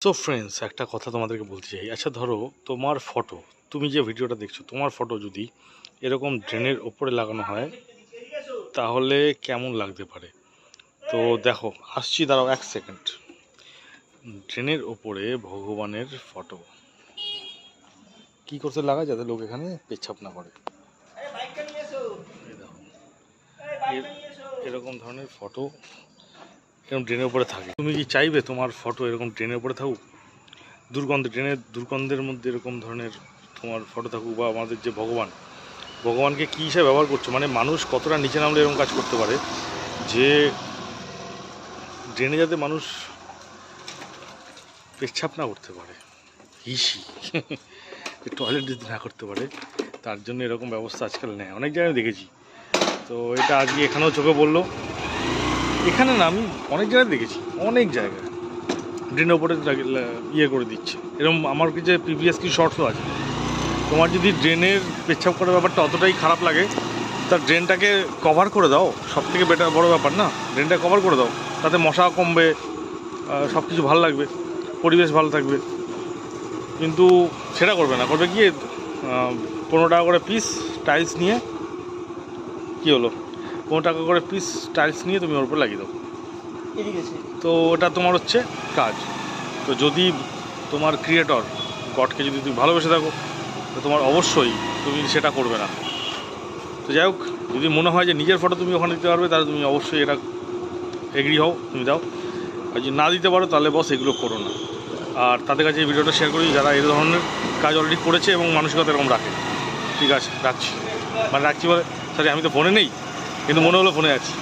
So friends, একটা কথা তোমাদেরকে বলতে চাই। আচ্ছা ধরো, তোমার ফটো, তুমি যে ভিডিওটা দেখছো, তোমার ফটো যদি এরকম ড্রেনের ওপরে লাগানো হয় তাহলে কেমন লাগতে পারে? তো দেখো, আসছি, দাঁড়াও 1 সেকেন্ড। ড্রেনের ওপরে ভগবানের ফটো কি করতে লাগায় যাতে লোক এখানে পেচ্ছাপ না করে। এই দেখো, এরকম ধরনের ফটো এরকম ড্রেনের উপরে থাকে। তুমি কি চাইবে তোমার ফটো এরকম ড্রেনের উপরে থাকুক? ড্রেনের দুর্গন্ধের মধ্যে এরকম ধরনের তোমার ফটো থাকুক? বা আমাদের যে ভগবানকে কী হিসাবে ব্যবহার করছো, মানে মানুষ কতটা নিচে নামলে এরকম কাজ করতে পারে যে ড্রেনে যাতে মানুষ পেচ্ছাপ না করতে পারে, হিসি টয়লেট যদি না করতে পারে, তার জন্য এরকম ব্যবস্থা আজকাল নেয়। অনেক জায়গায় দেখেছি। তো এটা আজকে এখানেও চোখে পড়লো। এখানে না, আমি অনেক জায়গায় দেখেছি, অনেক জায়গায় ড্রেনের ওপরে ইয়ে করে দিচ্ছে এরকম। আমার কিছু প্রিভিয়াস কিছু শর্টসও আছে। তোমার যদি ড্রেনের পেচ্ছাপ করার ব্যাপারটা অতটাই খারাপ লাগে, তার ড্রেনটাকে কভার করে দাও। সব থেকে বেটার বড় ব্যাপার না, ড্রেনটা কভার করে দাও, তাতে মশা কমবে, সব কিছু ভালো লাগবে, পরিবেশ ভালো থাকবে। কিন্তু সেটা করবে না, করবে কি 15 টাকা করে পিস টাইলস নিয়ে, কী হলো, 15 টাকা করে পিস টাইলস নিয়ে তুমি ওর উপর লাগিয়ে দাও। তো ওটা তোমার হচ্ছে কাজ। তো যদি তোমার ক্রিয়েটর গডকে যদি তুমি ভালোবেসে থাকো, তো তোমার অবশ্যই তুমি সেটা করবে না। তো যাই হোক, যদি মনে হয় যে নিজের ফটো তুমি ওখানে দিতে পারবে, তাহলে তুমি অবশ্যই এটা এগ্রি হও, তুমি দাও। আর যদি না দিতে পারো তাহলে বস এগুলো করো না। আর তাদের কাছে এই ভিডিওটা শেয়ার করি যারা এই ধরনের কাজ অলরেডি করেছে এবং মানসিকতা এরকম রাখে। ঠিক আছে, রাখছি, মানে রাখছি বলে, সরি, আমি তো ফোনে নেই, কিন্তু মনে হলো ফোনে আছি।